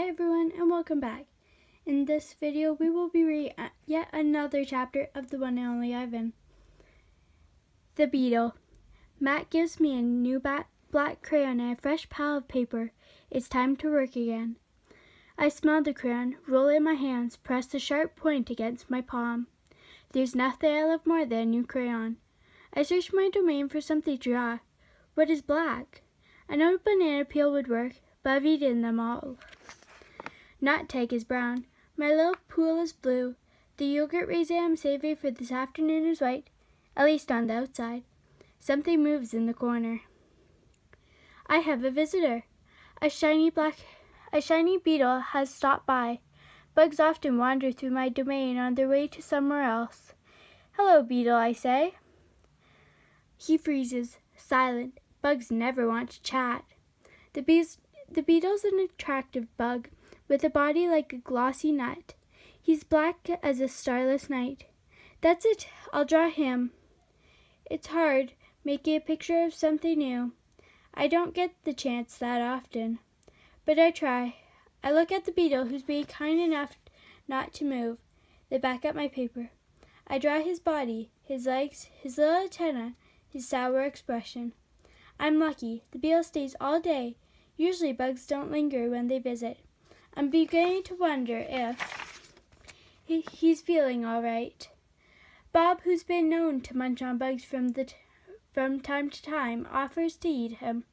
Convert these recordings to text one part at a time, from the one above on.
Hi everyone and welcome back. In this video we will be reading yet another chapter of the one and only Ivan. The Beetle. Matt gives me a new black crayon and a fresh pile of paper. It's time to work again. I smell the crayon, roll it in my hands, press the sharp point against my palm. There's nothing I love more than a new crayon. I search my domain for something to draw. What is black? I know a banana peel would work, but I've eaten them all. Nut tag is brown. My little pool is blue. The yogurt raisin I'm saving for this afternoon is white, at least on the outside. Something moves in the corner. I have a visitor. A shiny beetle has stopped by. Bugs often wander through my domain on their way to somewhere else. Hello, beetle, I say. He freezes, silent. Bugs never want to chat. The beetle's an attractive bug, with a body like a glossy nut. He's black as a starless night. That's it, I'll draw him. It's hard, making a picture of something new. I don't get the chance that often, but I try. I look at the beetle, who's being kind enough not to move. They back up my paper. I draw his body, his legs, his little antenna, his sour expression. I'm lucky. The beetle stays all day. Usually bugs don't linger when they visit. I'm beginning to wonder if he's feeling all right. Bob, who's been known to munch on bugs from time to time, offers to eat him.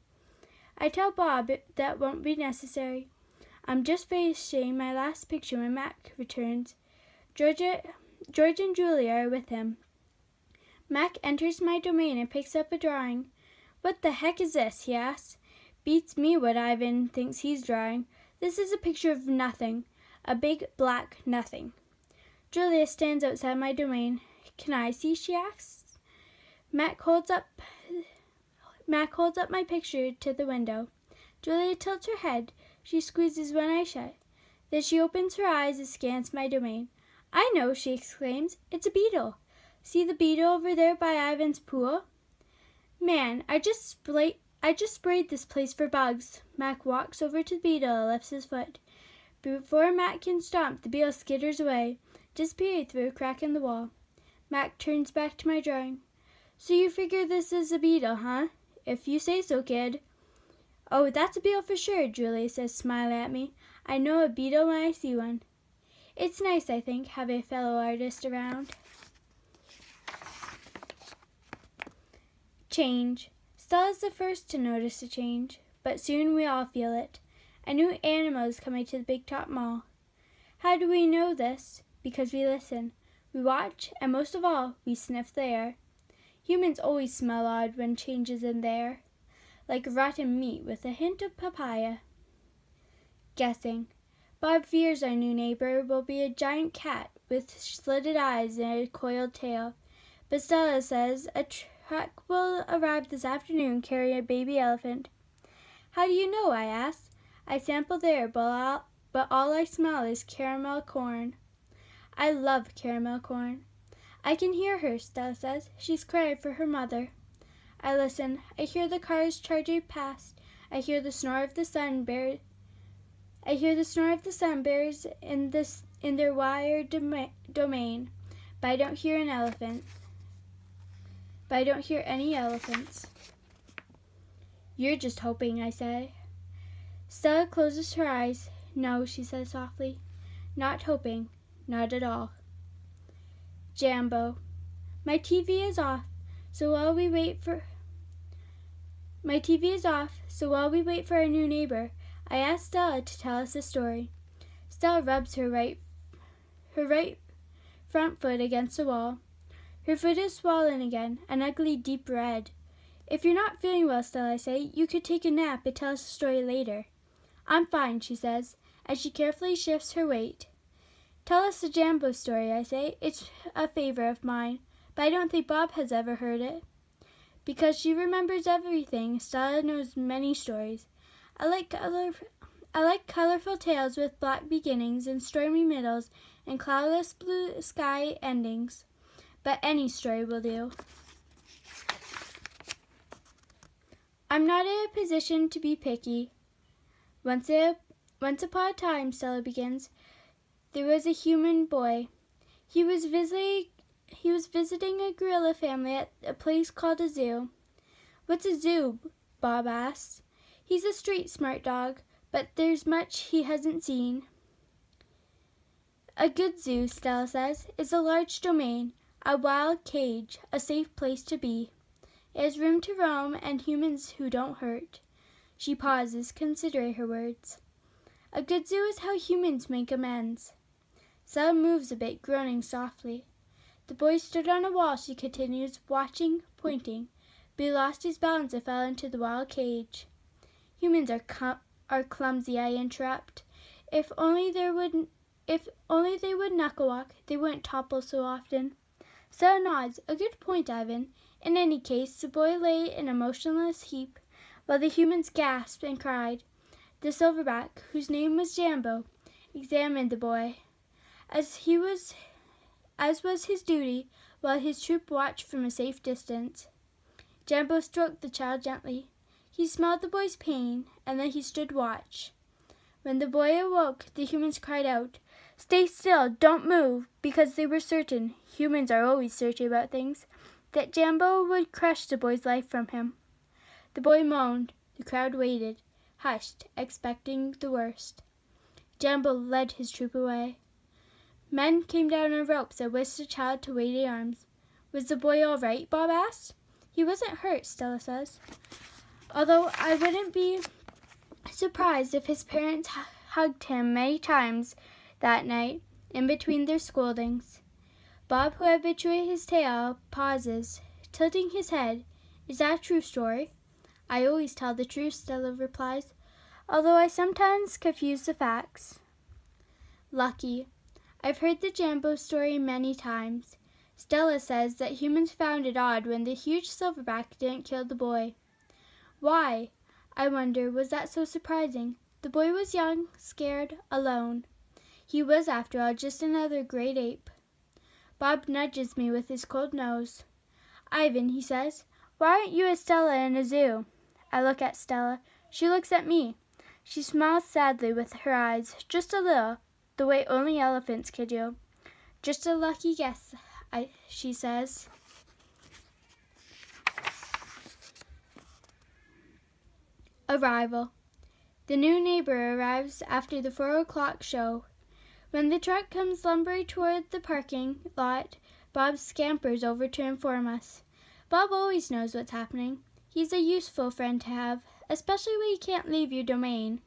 I tell Bob that won't be necessary. I'm just finishing my last picture when Mac returns. George and Julia are with him. Mac enters my domain and picks up a drawing. What the heck is this? He asks. Beats me what Ivan thinks he's drawing. This is a picture of nothing. A big black nothing. Julia stands outside my domain. Can I see? She asks. Mac holds up my picture to the window. Julia tilts her head. She squeezes one eye shut. Then she opens her eyes and scans my domain. I know, she exclaims. It's a beetle. See the beetle over there by Ivan's pool? Man, I just sprayed this place for bugs. Mac walks over to the beetle and lifts his foot. Before Mac can stomp, the beetle skitters away, disappearing through a crack in the wall. Mac turns back to my drawing. So you figure this is a beetle, huh? If you say so, kid. Oh, that's a beetle for sure, Julia says, smiling at me. I know a beetle when I see one. It's nice, I think, having a fellow artist around. Change. Stella's the first to notice a change, but soon we all feel it. A new animal is coming to the Big Top Mall. How do we know this? Because we listen. We watch, and most of all, we sniff the air. Humans always smell odd when change is in the air, like rotten meat with a hint of papaya. Guessing. Bob fears our new neighbor will be a giant cat with slitted eyes and a coiled tail, but Stella says a truck will arrive this afternoon carrying a baby elephant. How do you know? I ask. I sample the air, but all I smell is caramel corn. I love caramel corn. I can hear her, Stella says. She's crying for her mother. I listen. I hear the cars charging past. I hear the snore of the sunbears in their wired domain, but I don't hear any elephants. You're just hoping, I say. Stella closes her eyes. No, she says softly. Not hoping. Not at all. Jambo. My TV is off, so while we wait for our new neighbor, I ask Stella to tell us a story. Stella rubs her right front foot against the wall. Her foot is swollen again, an ugly deep red. If you're not feeling well, Stella, I say, you could take a nap and tell us a story later. I'm fine, she says, as she carefully shifts her weight. Tell us the Jambo story, I say. It's a favorite of mine, but I don't think Bob has ever heard it. Because she remembers everything, Stella knows many stories. I like colorful tales with black beginnings and stormy middles and cloudless blue sky endings. But any story will do. I'm not in a position to be picky. Once Once upon a time, Stella begins, there was a human boy. He was visiting a gorilla family at a place called a zoo. What's a zoo? Bob asks. He's a street smart dog, but there's much he hasn't seen. A good zoo, Stella says, is a large domain, a wild cage, a safe place to be. It has room to roam and humans who don't hurt. She pauses, considering her words. A good zoo is how humans make amends. Stella moves a bit, groaning softly. The boy stood on a wall, she continues, watching, pointing, but he lost his balance and fell into the wild cage. Humans are clumsy, I interrupt. If only they would knuckle walk, they wouldn't topple so often. Stella nods. A good point, Ivan. In any case, the boy lay in a motionless heap, while the humans gasped and cried. The silverback, whose name was Jambo, examined the boy, as was his duty, while his troop watched from a safe distance. Jambo stroked the child gently. He smelled the boy's pain, and then he stood watch. When the boy awoke, the humans cried out, "Stay still, don't move," because they were certain, humans are always certain about things, that Jambo would crush the boy's life from him. The boy moaned. The crowd waited, hushed, expecting the worst. Jambo led his troop away. Men came down on ropes and whisked the child to waiting arms. Was the boy all right? Bob asked. He wasn't hurt, Stella says. Although I wouldn't be surprised if his parents hugged him many times that night, in between their scoldings. Bob, who habituated his tail, pauses, tilting his head. Is that a true story? I always tell the truth, Stella replies, although I sometimes confuse the facts. Lucky. I've heard the Jambo story many times. Stella says that humans found it odd when the huge silverback didn't kill the boy. Why? I wonder, was that so surprising? The boy was young, scared, alone. He was, after all, just another great ape. Bob nudges me with his cold nose. Ivan, he says, why aren't you and Stella in a zoo? I look at Stella. She looks at me. She smiles sadly with her eyes, just a little, the way only elephants could do. Just a lucky guess, she says. Arrival. The new neighbor arrives after the 4 o'clock show. When the truck comes lumbering toward the parking lot, Bob scampers over to inform us. Bob always knows what's happening. He's a useful friend to have, especially when you can't leave your domain.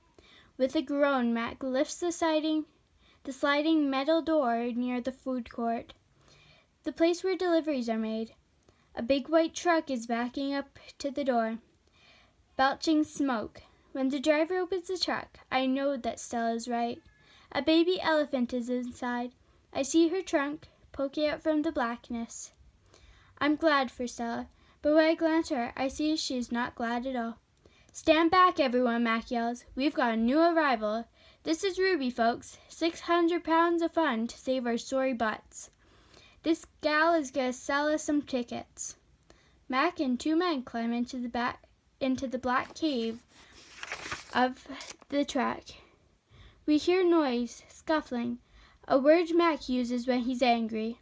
With a groan, Mac lifts the sliding metal door near the food court, the place where deliveries are made. A big white truck is backing up to the door, belching smoke. When the driver opens the truck, I know that Stella is right. A baby elephant is inside. I see her trunk poking out from the blackness. I'm glad for Stella, but when I glance at her, I see she is not glad at all. Stand back, everyone, Mac yells. We've got a new arrival. This is Ruby, folks. 600 pounds of fun to save our sorry butts. This gal is going to sell us some tickets. Mac and 2 men climb into the black cave of the truck. We hear noise, scuffling, a word Mac uses when he's angry.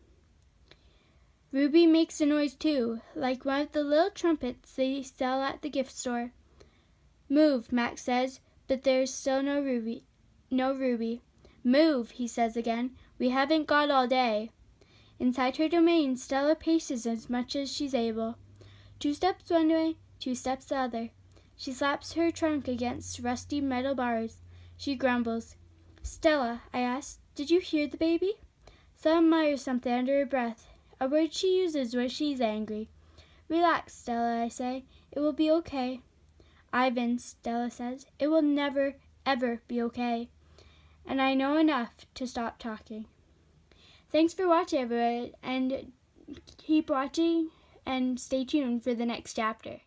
Ruby makes a noise too, like one of the little trumpets they sell at the gift store. Move, Mac says, but there's still no Ruby. Move, he says again. We haven't got all day. Inside her domain, Stella paces as much as she's able. 2 steps one way, 2 steps the other. She slaps her trunk against rusty metal bars. She grumbles. Stella, I ask, did you hear the baby? Stella mutters something under her breath, a word she uses when she's angry. Relax, Stella, I say. It will be okay. Ivan, Stella says, it will never, ever be okay. And I know enough to stop talking. Thanks for watching, everyone, and keep watching and stay tuned for the next chapter.